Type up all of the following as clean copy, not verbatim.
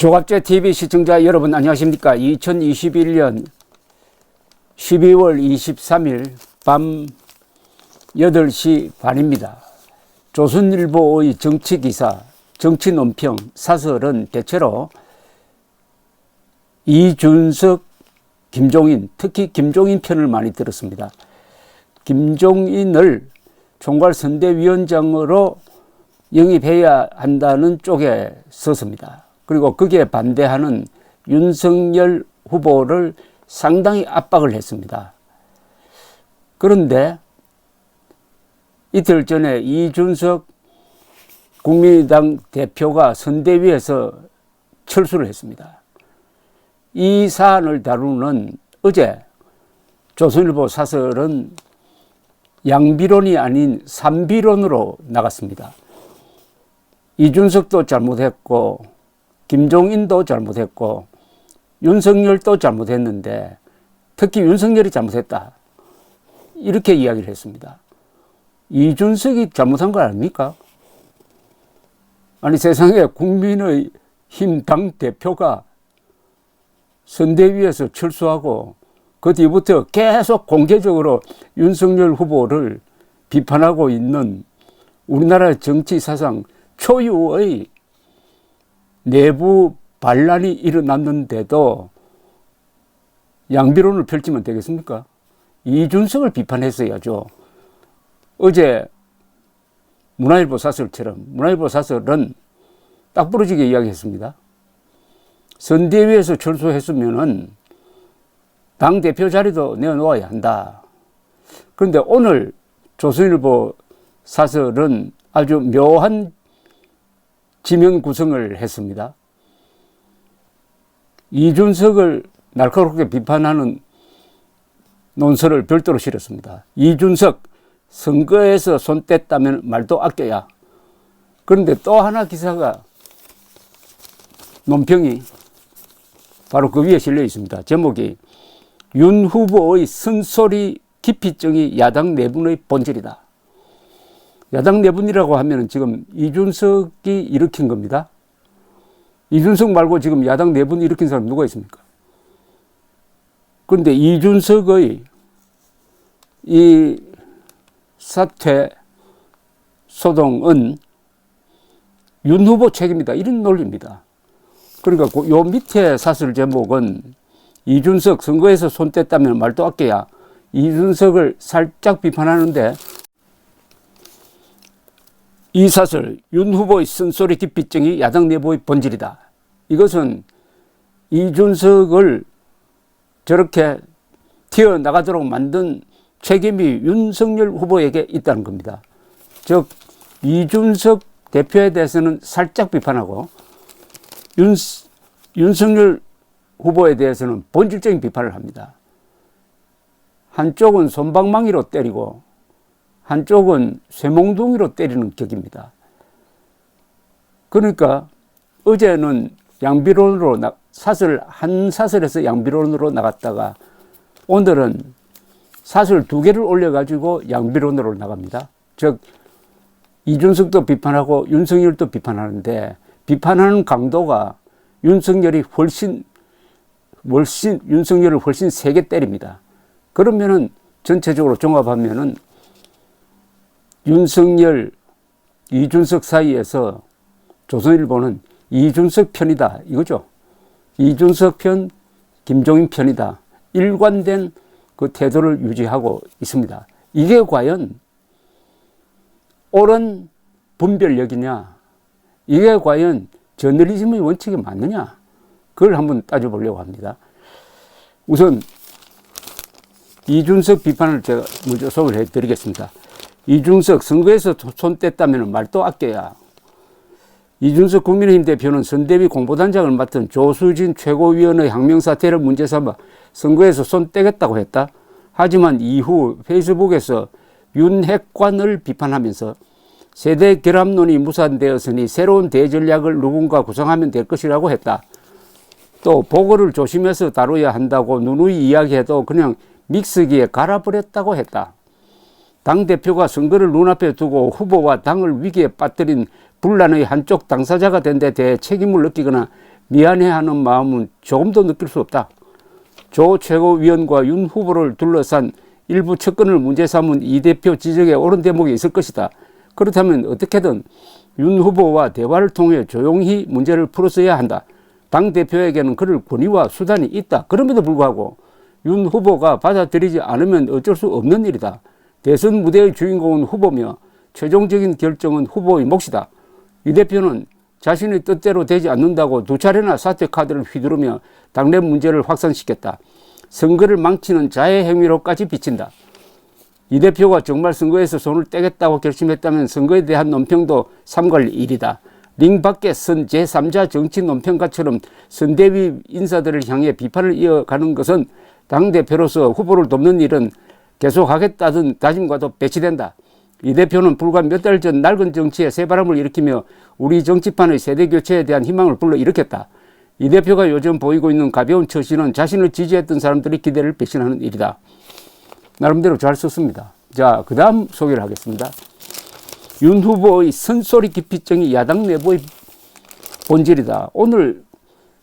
조갑제TV 시청자 여러분 안녕하십니까. 2021년 12월 23일 밤 8시 반입니다. 조선일보의 정치기사, 정치논평, 사설은 대체로 이준석, 김종인, 특히 김종인 편을 많이 들었습니다. 김종인을 총괄선대위원장으로 영입해야 한다는 쪽에 섰습니다. 그리고 거기에 반대하는 윤석열 후보를 상당히 압박을 했습니다. 그런데 이틀 전에 이준석 국민의당 대표가 선대위에서 철수를 했습니다. 이 사안을 다루는 어제 조선일보 사설은 양비론이 아닌 삼비론으로 나갔습니다. 이준석도 잘못했고 김종인도 잘못했고 윤석열도 잘못했는데 특히 윤석열이 잘못했다. 이렇게 이야기를 했습니다. 이준석이 잘못한 거 아닙니까? 아니 세상에 국민의힘 당대표가 선대위에서 철수하고 그 뒤부터 계속 공개적으로 윤석열 후보를 비판하고 있는 우리나라 정치 사상 초유의 내부 반란이 일어났는데도 양비론을 펼치면 되겠습니까? 이준석을 비판했어야죠. 어제 문화일보 사설처럼 문화일보 사설은 딱 부러지게 이야기했습니다. 선대위에서 철수했으면은 당대표 자리도 내어놓아야 한다. 그런데 오늘 조선일보 사설은 아주 묘한 지명 구성을 했습니다. 이준석을 날카롭게 비판하는 논설을 별도로 실었습니다. 이준석 선거에서 손 뗐다면 말도 아껴야. 그런데 또 하나 기사가 논평이 바로 그 위에 실려 있습니다. 제목이 윤 후보의 쓴소리 기피증이 야당 내분의 본질이다. 야당 내분이라고 하면 지금 이준석이 일으킨 겁니다. 이준석 말고 지금 야당 내분 일으킨 사람 누가 있습니까? 그런데 이준석의 이 사퇴 소동은 윤 후보 책임이다. 이런 논리입니다. 그러니까 요 밑에 사설 제목은 이준석 선거에서 손 뗐다면 말도 아껴야. 이준석을 살짝 비판하는데 이 사설 윤 후보의 쓴소리 기피증이 야당 내부의 본질이다. 이것은 이준석을 저렇게 튀어나가도록 만든 책임이 윤석열 후보에게 있다는 겁니다. 즉 이준석 대표에 대해서는 살짝 비판하고 윤석열 후보에 대해서는 본질적인 비판을 합니다. 한쪽은 솜방망이로 때리고 한쪽은 쇠몽둥이로 때리는 격입니다. 그러니까 어제는 양비론으로 한 사설에서 양비론으로 나갔다가 오늘은 사설 2개를 올려가지고 양비론으로 나갑니다. 즉 이준석도 비판하고 윤석열도 비판하는데 비판하는 강도가 윤석열이 훨씬 윤석열을 훨씬 세게 때립니다. 그러면은 전체적으로 종합하면은 윤석열, 이준석 사이에서 조선일보는 이준석 편이다 이거죠. 이준석 편, 김종인 편이다. 일관된 그 태도를 유지하고 있습니다. 이게 과연 옳은 분별력이냐? 이게 과연 저널리즘의 원칙이 맞느냐? 그걸 한번 따져보려고 합니다. 우선 이준석 비판을 제가 먼저 소개를 해드리겠습니다. 이준석 선거에서 손 뗐다면 말도 아껴야. 이준석 국민의힘 대표는 선대위 공보단장을 맡은 조수진 최고위원의 항명사태를 문제 삼아 선거에서 손 떼겠다고 했다. 하지만 이후 페이스북에서 윤핵관을 비판하면서 세대 결합론이 무산되었으니 새로운 대전략을 누군가 구성하면 될 것이라고 했다. 또 보고를 조심해서 다뤄야 한다고 누누이 이야기해도 그냥 믹스기에 갈아버렸다고 했다. 당대표가 선거를 눈앞에 두고 후보와 당을 위기에 빠뜨린 분란의 한쪽 당사자가 된 데 대해 책임을 느끼거나 미안해하는 마음은 조금도 느낄 수 없다. 조 최고위원과 윤 후보를 둘러싼 일부 측근을 문제 삼은 이 대표 지적에 옳은 대목이 있을 것이다. 그렇다면 어떻게든 윤 후보와 대화를 통해 조용히 문제를 풀었어야 한다. 당대표에게는 그럴 권위와 수단이 있다. 그럼에도 불구하고 윤 후보가 받아들이지 않으면 어쩔 수 없는 일이다. 대선 무대의 주인공은 후보며 최종적인 결정은 후보의 몫이다. 이 대표는 자신의 뜻대로 되지 않는다고 두 차례나 사퇴 카드를 휘두르며 당내 문제를 확산시켰다. 선거를 망치는 자해 행위로까지 비친다. 이 대표가 정말 선거에서 손을 떼겠다고 결심했다면 선거에 대한 논평도 삼갈 일이다. 링 밖에 선 제3자 정치 논평가처럼 선대위 인사들을 향해 비판을 이어가는 것은 당대표로서 후보를 돕는 일은 계속하겠다던 다짐과도 배치된다. 이 대표는 불과 몇 달 전 낡은 정치에 새바람을 일으키며 우리 정치판의 세대교체에 대한 희망을 불러일으켰다. 이 대표가 요즘 보이고 있는 가벼운 처신은 자신을 지지했던 사람들의 기대를 배신하는 일이다. 나름대로 잘 썼습니다. 자, 그 다음 소개를 하겠습니다. 윤 후보의 선소리 기피증이 야당 내부의 본질이다. 오늘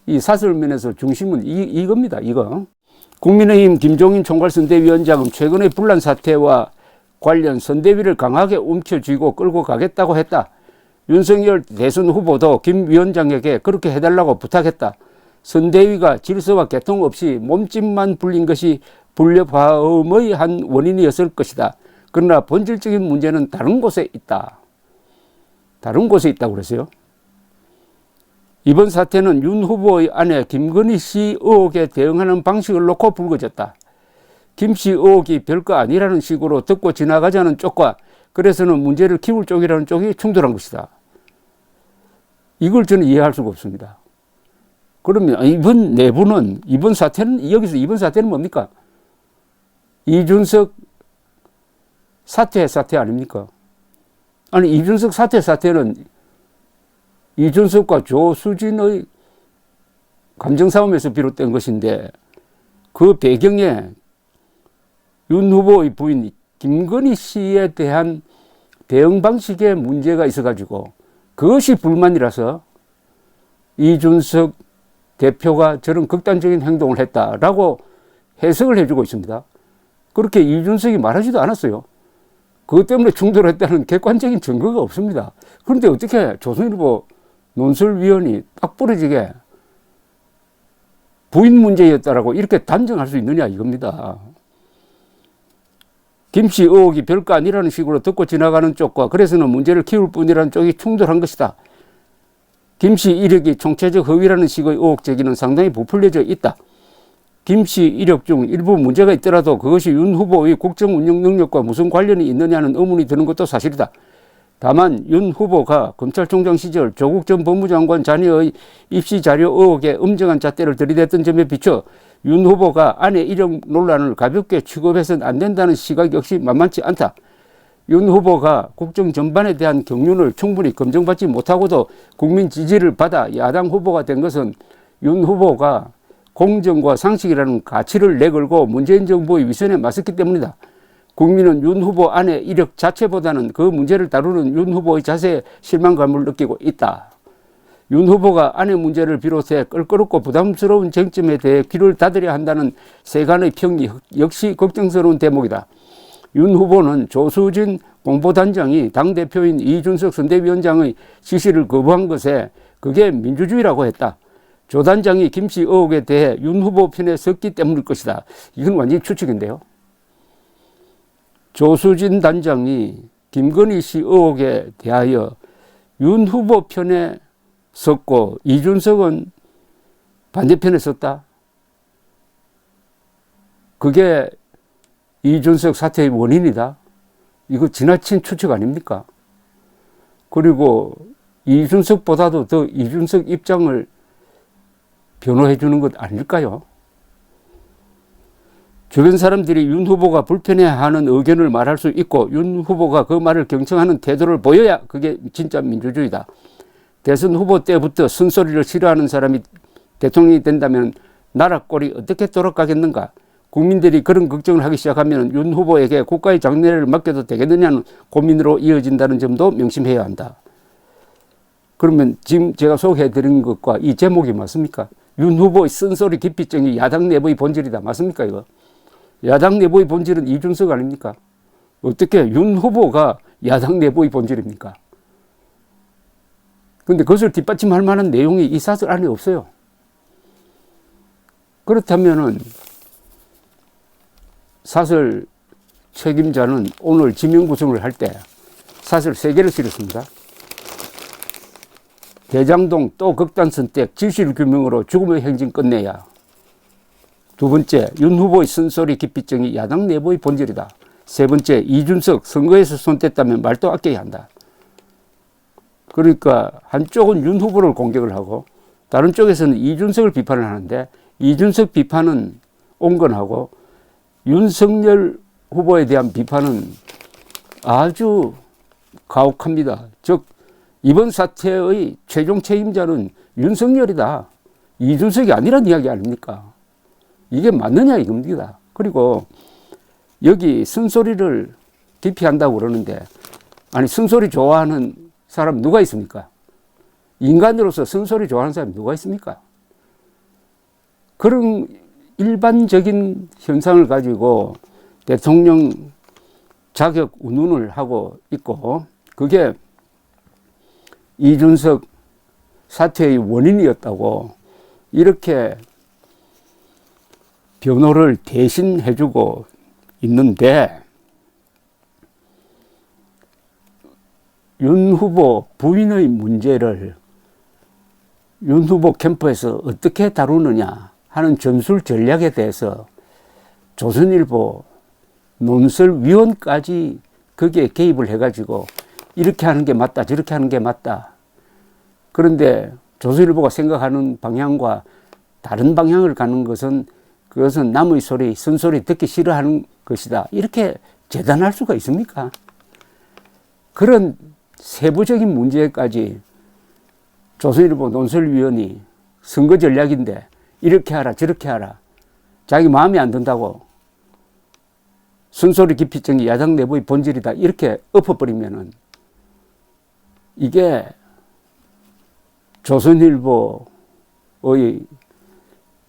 이 사설면에서 중심은 이겁니다. 이거. 국민의힘 김종인 총괄선대위원장은 최근의 분란 사태와 관련 선대위를 강하게 움켜쥐고 끌고 가겠다고 했다. 윤석열 대선 후보도 김 위원장에게 그렇게 해달라고 부탁했다. 선대위가 질서와 개통 없이 몸집만 불린 것이 불협화음의 한 원인이었을 것이다. 그러나 본질적인 문제는 다른 곳에 있다. 다른 곳에 있다고 그랬어요. 이번 사태는 윤 후보의 아내 김건희 씨 의혹에 대응하는 방식을 놓고 불거졌다. 김 씨 의혹이 별거 아니라는 식으로 듣고 지나가자는 쪽과 그래서는 문제를 키울 쪽이라는 쪽이 충돌한 것이다. 이걸 저는 이해할 수가 없습니다. 그러면 이번 내부는 이번 사태는 여기서 이번 사태는 뭡니까? 이준석 사퇴 아닙니까? 아니 이준석 사퇴는 이준석과 조수진의 감정싸움에서 비롯된 것인데 그 배경에 윤 후보의 부인 김건희 씨에 대한 대응 방식에 문제가 있어가지고 그것이 불만이라서 이준석 대표가 저런 극단적인 행동을 했다라고 해석을 해주고 있습니다. 그렇게 이준석이 말하지도 않았어요. 그것 때문에 충돌했다는 객관적인 증거가 없습니다. 그런데 어떻게 조선일보 논설위원이 딱 부러지게 부인 문제였다라고 이렇게 단정할 수 있느냐 이겁니다. 김씨 의혹이 별거 아니라는 식으로 듣고 지나가는 쪽과 그래서는 문제를 키울 뿐이라는 쪽이 충돌한 것이다. 김씨 이력이 총체적 허위라는 식의 의혹 제기는 상당히 부풀려져 있다. 김씨 이력 중 일부 문제가 있더라도 그것이 윤 후보의 국정 운영 능력과 무슨 관련이 있느냐는 의문이 드는 것도 사실이다. 다만 윤 후보가 검찰총장 시절 조국 전 법무장관 자녀의 입시 자료 의혹에 엄정한 잣대를 들이댔던 점에 비춰 윤 후보가 아내 이력 논란을 가볍게 취급해서는 안 된다는 시각 역시 만만치 않다. 윤 후보가 국정 전반에 대한 경륜을 충분히 검증받지 못하고도 국민 지지를 받아 야당 후보가 된 것은 윤 후보가 공정과 상식이라는 가치를 내걸고 문재인 정부의 위선에 맞섰기 때문이다. 국민은 윤 후보 아내 이력 자체보다는 그 문제를 다루는 윤 후보의 자세에 실망감을 느끼고 있다. 윤 후보가 아내 문제를 비롯해 껄끄럽고 부담스러운 쟁점에 대해 귀를 닫으려 한다는 세간의 평이 역시 걱정스러운 대목이다. 윤 후보는 조수진 공보단장이 당대표인 이준석 선대위원장의 지시를 거부한 것에 그게 민주주의라고 했다. 조 단장이 김씨 의혹에 대해 윤 후보 편에 섰기 때문일 것이다. 이건 완전히 추측인데요. 조수진 단장이 김건희 씨 의혹에 대하여 윤 후보 편에 섰고 이준석은 반대편에 섰다. 그게 이준석 사퇴의 원인이다. 이거 지나친 추측 아닙니까? 그리고 이준석보다도 더 이준석 입장을 변호해 주는 것 아닐까요? 주변 사람들이 윤 후보가 불편해하는 의견을 말할 수 있고 윤 후보가 그 말을 경청하는 태도를 보여야 그게 진짜 민주주의다. 대선 후보 때부터 쓴소리를 싫어하는 사람이 대통령이 된다면 나라 꼴이 어떻게 돌아가겠는가? 국민들이 그런 걱정을 하기 시작하면 윤 후보에게 국가의 장래를 맡겨도 되겠느냐는 고민으로 이어진다는 점도 명심해야 한다. 그러면 지금 제가 소개해드린 것과 이 제목이 맞습니까? 윤 후보의 쓴소리 기피증이 야당 내부의 본질이다. 맞습니까, 이거? 야당 내부의 본질은 이준석 아닙니까? 어떻게 윤 후보가 야당 내부의 본질입니까? 근데 그것을 뒷받침할 만한 내용이 이 사설 안에 없어요. 그렇다면은 사설 책임자는 오늘 지명 구성을 할 때 사설 3개를 실었습니다. 대장동 또 극단 선택 진실규명으로 죽음의 행진 끝내야. 두 번째, 윤 후보의 쓴소리 기피증이 야당 내부의 본질이다. 세 번째, 이준석 선거에서 손댔다면 말도 아껴야 한다. 그러니까 한쪽은 윤 후보를 공격을 하고 다른 쪽에서는 이준석을 비판을 하는데, 이준석 비판은 온건하고 윤석열 후보에 대한 비판은 아주 가혹합니다. 즉 이번 사태의 최종 책임자는 윤석열이다. 이준석이 아니란 이야기 아닙니까? 이게 맞느냐 이겁니다. 그리고 여기 쓴소리를 기피한다고 그러는데, 아니 쓴소리 좋아하는 사람 누가 있습니까? 인간으로서 쓴소리 좋아하는 사람이 누가 있습니까? 그런 일반적인 현상을 가지고 대통령 자격 운운을 하고 있고, 그게 이준석 사퇴의 원인이었다고 이렇게 변호를 대신 해주고 있는데, 윤 후보 부인의 문제를 윤 후보 캠프에서 어떻게 다루느냐 하는 전술 전략에 대해서 조선일보 논설위원까지 거기에 개입을 해가지고 이렇게 하는 게 맞다, 저렇게 하는 게 맞다. 그런데 조선일보가 생각하는 방향과 다른 방향을 가는 것은, 그것은 남의 소리, 쓴소리 듣기 싫어하는 것이다. 이렇게 재단할 수가 있습니까? 그런 세부적인 문제까지 조선일보 논설위원이 선거 전략인데 이렇게 하라, 저렇게 하라. 자기 마음에 안 든다고 쓴소리 기피증이 야당 내부의 본질이다. 이렇게 엎어버리면은 이게 조선일보의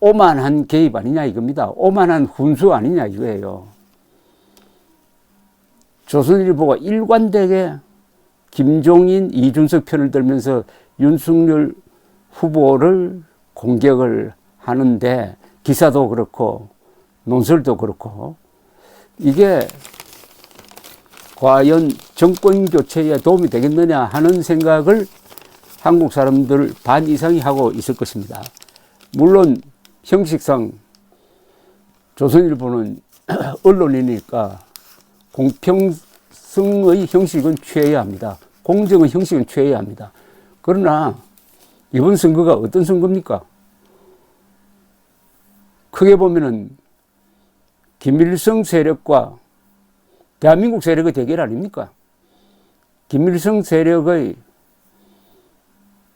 오만한 개입 아니냐 이겁니다. 오만한 훈수 아니냐 이거예요. 조선일보가 일관되게 김종인, 이준석 편을 들면서 윤석열 후보를 공격을 하는데, 기사도 그렇고 논설도 그렇고, 이게 과연 정권 교체에 도움이 되겠느냐 하는 생각을 한국 사람들 반 이상이 하고 있을 것입니다. 물론 형식상 조선일보는 언론이니까 공평성의 형식은 취해야 합니다. 공정의 형식은 취해야 합니다. 그러나 이번 선거가 어떤 선거입니까? 크게 보면은 김일성 세력과 대한민국 세력의 대결 아닙니까? 김일성 세력의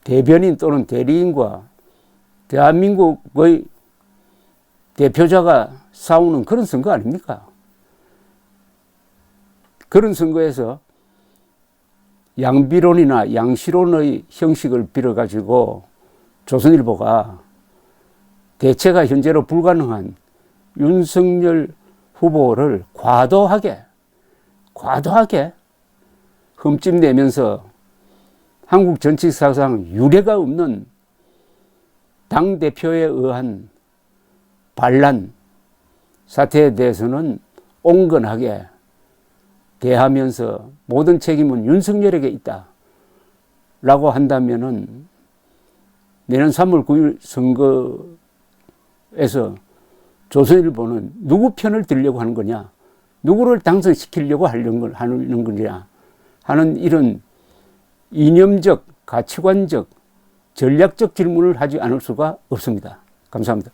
대변인 또는 대리인과 대한민국의 대표자가 싸우는 그런 선거 아닙니까? 그런 선거에서 양비론이나 양시론의 형식을 빌어가지고 조선일보가 대체가 현재로 불가능한 윤석열 후보를 과도하게 흠집내면서 한국 정치 사상 유례가 없는 당대표에 의한 반란 사태에 대해서는 온건하게 대하면서 모든 책임은 윤석열에게 있다 라고 한다면은 내년 3월 9일 선거에서 조선일보는 누구 편을 들려고 하는 거냐, 누구를 당선시키려고 하는 거냐 하는 이런 이념적, 가치관적, 전략적 질문을 하지 않을 수가 없습니다. 감사합니다.